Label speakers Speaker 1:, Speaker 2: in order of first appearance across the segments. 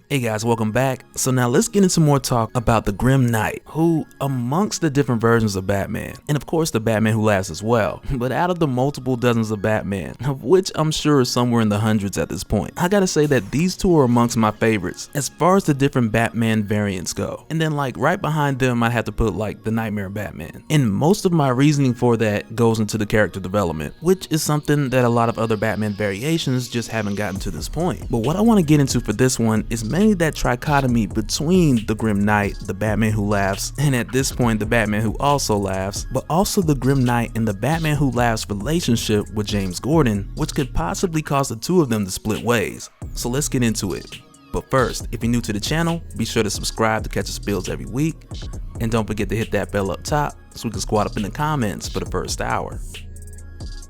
Speaker 1: Hey guys, welcome back. So now let's get into more talk about the Grim Knight, who amongst the different versions of Batman, and of course the Batman Who Laughs as well, but out of the multiple dozens of Batman, of which I'm sure is somewhere in the hundreds at this point, I gotta say that these two are amongst my favorites as far as the different Batman variants go. And then like right behind them I'd have to put like the Nightmare Batman. And most of my reasoning for that goes into the character development, which is something that a lot of other Batman variations just haven't gotten to this point. But what I want to get into for this one is mainly that trichotomy between the Grim Knight, the Batman Who Laughs, and at this point the Batman Who Also Laughs, but also the Grim Knight and the Batman Who Laughs relationship with James Gordon, which could possibly cause the two of them to split ways. So let's get into it. But first, if you're new to the channel, be sure to subscribe to catch the spills every week, and don't forget to hit that bell up top so we can squat up in the comments for the first hour.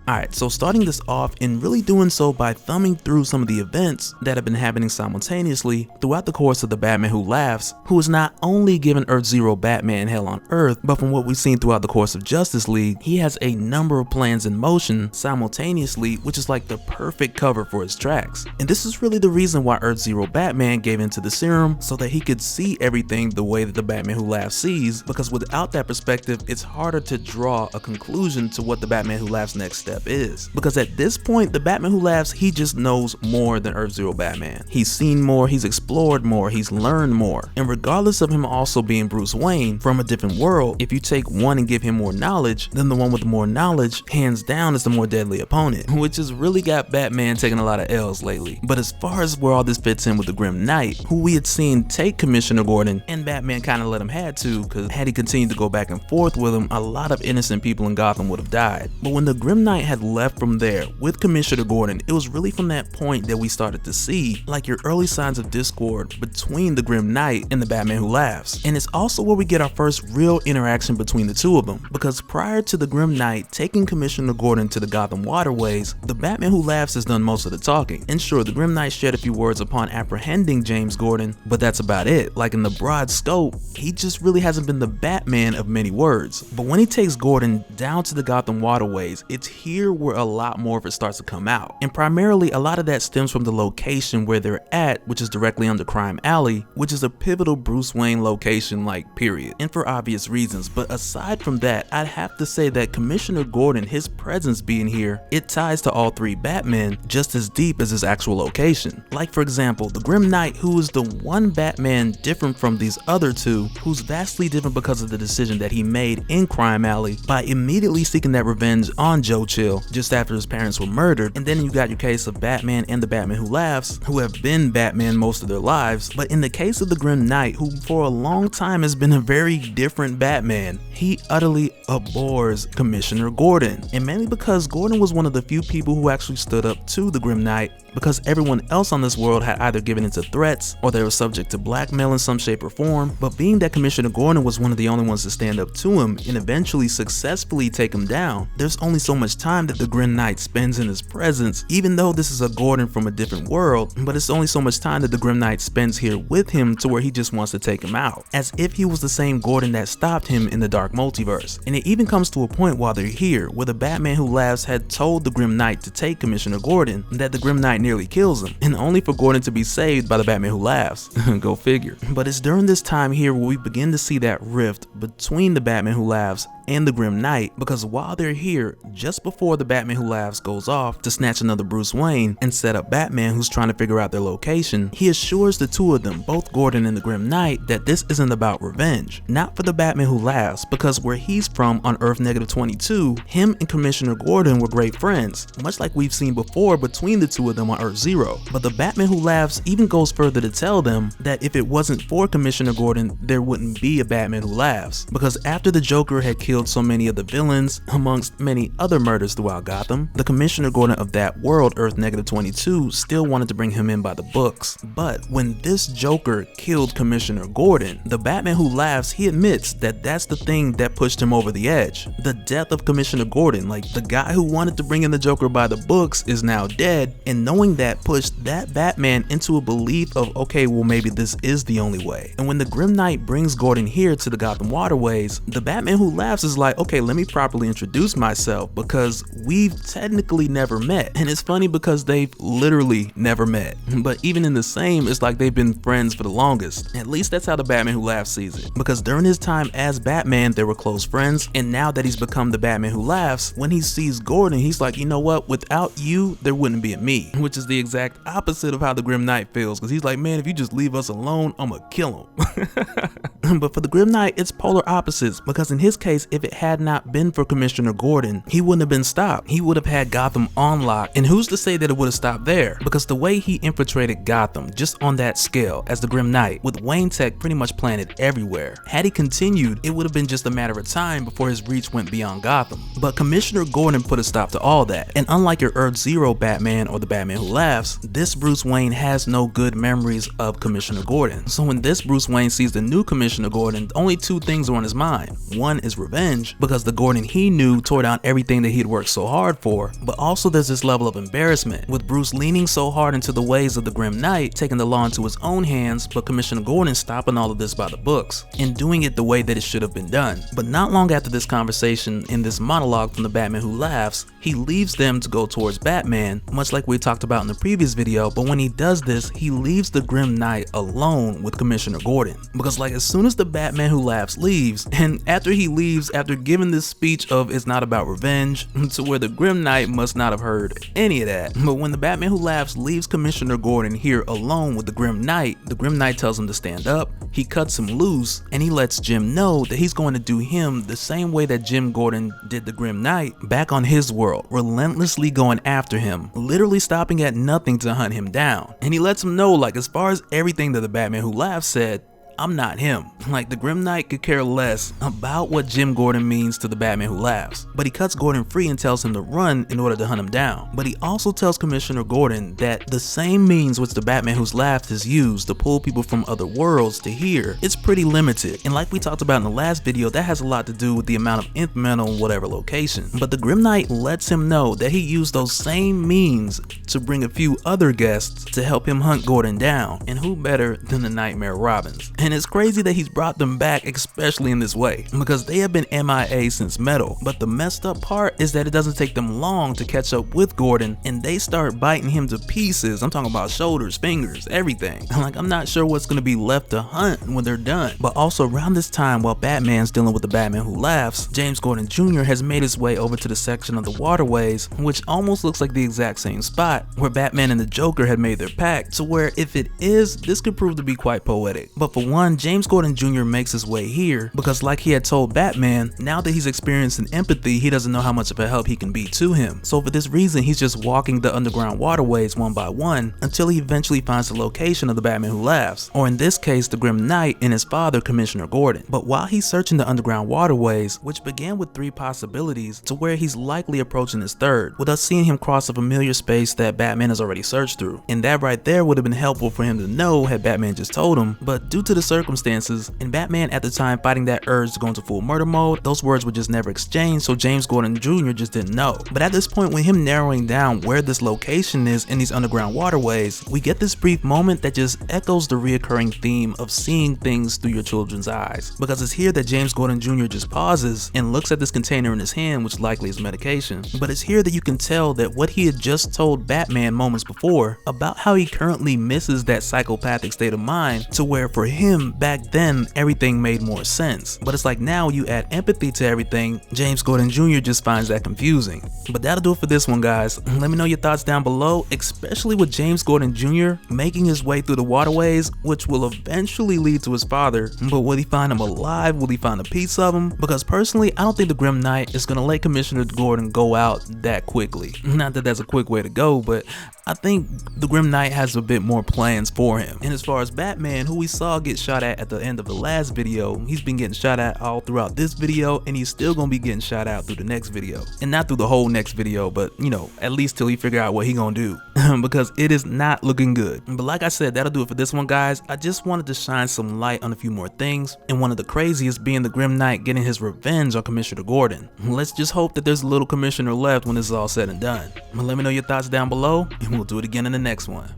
Speaker 1: Alright, so starting this off and really doing so by thumbing through some of the events that have been happening simultaneously throughout the course of the Batman Who Laughs, who is not only giving Earth Zero Batman hell on Earth, but from what we've seen throughout the course of Justice League, he has a number of plans in motion simultaneously, which is like the perfect cover for his tracks. And this is really the reason why Earth Zero Batman gave into the serum, so that he could see everything the way that the Batman Who Laughs sees, because without that perspective, it's harder to draw a conclusion to what the Batman Who Laughs next step is, because at this point the Batman Who Laughs, he just knows more than Earth Zero Batman. He's seen more, he's explored more, he's learned more, and regardless of him also being Bruce Wayne from a different world, if you take one and give him more knowledge, then the one with more knowledge hands down is the more deadly opponent, which has really got Batman taking a lot of L's lately. But as far as where all this fits in with the Grim Knight, who we had seen take Commissioner Gordon, and Batman kind of let him had to, because had he continued to go back and forth with him, a lot of innocent people in Gotham would have died. But when the Grim Knight had left from there with Commissioner Gordon, it was really from that point that we started to see like your early signs of discord between the Grim Knight and the Batman Who Laughs. And it's also where we get our first real interaction between the two of them, because prior to the Grim Knight taking Commissioner Gordon to the Gotham waterways, the Batman Who Laughs has done most of the talking. And sure, the Grim Knight shared a few words upon apprehending James Gordon, but that's about it. Like in the broad scope, he just really hasn't been the Batman of many words. But when he takes Gordon down to the Gotham waterways, it's here where a lot more of it starts to come out. And primarily a lot of that stems from the location where they're at, which is directly under Crime Alley, which is a pivotal Bruce Wayne location, like period, and for obvious reasons. But aside from that, I'd have to say that Commissioner Gordon, his presence being here, it ties to all three Batmen just as deep as his actual location. Like for example, the Grim Knight, who is the one Batman different from these other two, who's vastly different because of the decision that he made in Crime Alley by immediately seeking that revenge on Joe Chill just after his parents were murdered. And then you got your case of Batman and the Batman Who Laughs, who have been Batman most of their lives. But in the case of the Grim Knight, who for a long time has been a very different Batman, he utterly abhors Commissioner Gordon. And mainly because Gordon was one of the few people who actually stood up to the Grim Knight, because everyone else on this world had either given into threats or they were subject to blackmail in some shape or form. But being that Commissioner Gordon was one of the only ones to stand up to him and eventually successfully take him down, there's only so much time that the Grim Knight spends in his presence, even though this is a Gordon from a different world, but it's only so much time that the Grim Knight spends here with him to where he just wants to take him out, as if he was the same Gordon that stopped him in the Dark Multiverse. And it even comes to a point while they're here where the Batman Who Laughs had told the Grim Knight to take Commissioner Gordon, that the Grim Knight nearly kills him, and only for Gordon to be saved by the Batman Who Laughs. Go figure. But it's during this time here where we begin to see that rift between the Batman Who Laughs and the Grim Knight, because while they're here, just before the Batman Who Laughs goes off to snatch another Bruce Wayne and set up Batman who's trying to figure out their location, he assures the two of them, both Gordon and the Grim Knight, that this isn't about revenge. Not for the Batman Who Laughs, because where he's from on Earth -22, him and Commissioner Gordon were great friends, much like we've seen before between the two of them on Earth Zero. But the Batman Who Laughs even goes further to tell them that if it wasn't for Commissioner Gordon, there wouldn't be a Batman Who Laughs, because after the Joker had killed so many of the villains, amongst many other murders throughout Gotham, the Commissioner Gordon of that world, Earth -22, still wanted to bring him in by the books. But when this Joker killed Commissioner Gordon, the Batman Who Laughs, he admits that that's the thing that pushed him over the edge. The death of Commissioner Gordon, like the guy who wanted to bring in the Joker by the books, is now dead, and knowing that pushed that Batman into a belief of, okay, well maybe this is the only way. And when the Grim Knight brings Gordon here to the Gotham waterways, the Batman Who Laughs is like, okay, let me properly introduce myself because we've technically never met. And it's funny because they've literally never met. But even in the same, it's like they've been friends for the longest. At least that's how the Batman Who Laughs sees it. Because during his time as Batman, they were close friends. And now that he's become the Batman Who Laughs, when he sees Gordon, he's like, you know what? Without you, there wouldn't be a me. Which is the exact opposite of how the Grim Knight feels. Because he's like, man, if you just leave us alone, I'm gonna kill him. But for the Grim Knight, it's polar opposites. Because in his case, if it had not been for Commissioner Gordon, he wouldn't have been stopped. He would have had Gotham on lock. And who's to say that it would have stopped there? Because the way he infiltrated Gotham, just on that scale, as the Grim Knight, with Wayne Tech pretty much planted everywhere. Had he continued, it would have been just a matter of time before his reach went beyond Gotham. But Commissioner Gordon put a stop to all that. And unlike your Earth Zero Batman or the Batman Who Laughs, this Bruce Wayne has no good memories of Commissioner Gordon. So when this Bruce Wayne sees the new Commissioner Gordon, only two things are on his mind. One is revenge, because the Gordon he knew tore down everything that he'd worked so hard for, but also there's this level of embarrassment, with Bruce leaning so hard into the ways of the Grim Knight, taking the law into his own hands, but Commissioner Gordon stopping all of this by the books, and doing it the way that it should have been done. But not long after this conversation, in this monologue from the Batman Who Laughs, he leaves them to go towards Batman, much like we talked about in the previous video, but when he does this, he leaves the Grim Knight alone with Commissioner Gordon. Because like as soon as the Batman Who Laughs leaves, and after he leaves, after giving this speech of it's not about revenge, to where the Grim Knight must not have heard any of that. But when the Batman Who Laughs leaves Commissioner Gordon here alone with the Grim Knight tells him to stand up, he cuts him loose, and he lets Jim know that he's going to do him the same way that Jim Gordon did the Grim Knight back on his world, relentlessly going after him, literally stopping at nothing to hunt him down. And he lets him know, like, as far as everything that the Batman Who Laughs said, I'm not him. Like, the Grim Knight could care less about what Jim Gordon means to the Batman Who Laughs. But he cuts Gordon free and tells him to run in order to hunt him down. But he also tells Commissioner Gordon that the same means which the Batman Who's Laughed has used to pull people from other worlds to here, it's pretty limited. And like we talked about in the last video, that has a lot to do with the amount of Nth Men on whatever location. But the Grim Knight lets him know that he used those same means to bring a few other guests to help him hunt Gordon down. And who better than the Nightmare Robins? And it's crazy that he's brought them back, especially in this way, because they have been MIA since Metal. But the messed up part is that it doesn't take them long to catch up with Gordon, and they start biting him to pieces. I'm talking about shoulders, fingers, everything. Like, I'm not sure what's going to be left to hunt when they're done. But also around this time, while Batman's dealing with the Batman Who Laughs, James Gordon Jr. has made his way over to the section of the waterways, which almost looks like the exact same spot where Batman and the Joker had made their pact, to where if it is, this could prove to be quite poetic. But for one, James Gordon Jr. makes his way here because, like he had told Batman, now that he's experiencing empathy, he doesn't know how much of a help he can be to him. So for this reason, he's just walking the underground waterways one by one until he eventually finds the location of the Batman Who Laughs, or in this case, the Grim Knight and his father, Commissioner Gordon. But while he's searching the underground waterways, which began with 3 possibilities, to where he's likely approaching his third, with us seeing him cross a familiar space that Batman has already searched through. And that right there would have been helpful for him to know had Batman just told him, but due to the circumstances, and Batman at the time fighting that urge to go into full murder mode, those words were just never exchanged, so James Gordon Jr. just didn't know. But at this point, with him narrowing down where this location is in these underground waterways, we get this brief moment that just echoes the reoccurring theme of seeing things through your children's eyes. Because it's here that James Gordon Jr. just pauses and looks at this container in his hand, which likely is medication. But it's here that you can tell that what he had just told Batman moments before about how he currently misses that psychopathic state of mind, to where for him back then everything made more sense. But it's like now you add empathy to everything, James Gordon Jr. just finds that confusing. But that'll do it for this one, guys. Let me know your thoughts down below, especially with James Gordon Jr. making his way through the waterways, which will eventually lead to his father. But will he find him alive? Will he find a piece of him? Because personally, I don't think the Grim Knight is gonna let Commissioner Gordon go out that quickly. Not that that's a quick way to go, but I think the Grim Knight has a bit more plans for him. And as far as Batman, who we saw get shot at the end of the last video, he's been getting shot at all throughout this video, and he's still gonna be getting shot out through the next video. And not through the whole next video, but you know, at least till he figure out what he gonna do. Because it is not looking good. But like I said, that'll do it for this one, guys. I just wanted to shine some light on a few more things, and one of the craziest being the Grim Knight getting his revenge on Commissioner Gordon. Let's just hope that there's a little Commissioner left when this is all said and done. But let me know your thoughts down below, and we'll do it again in the next one.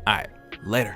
Speaker 1: Alright, later.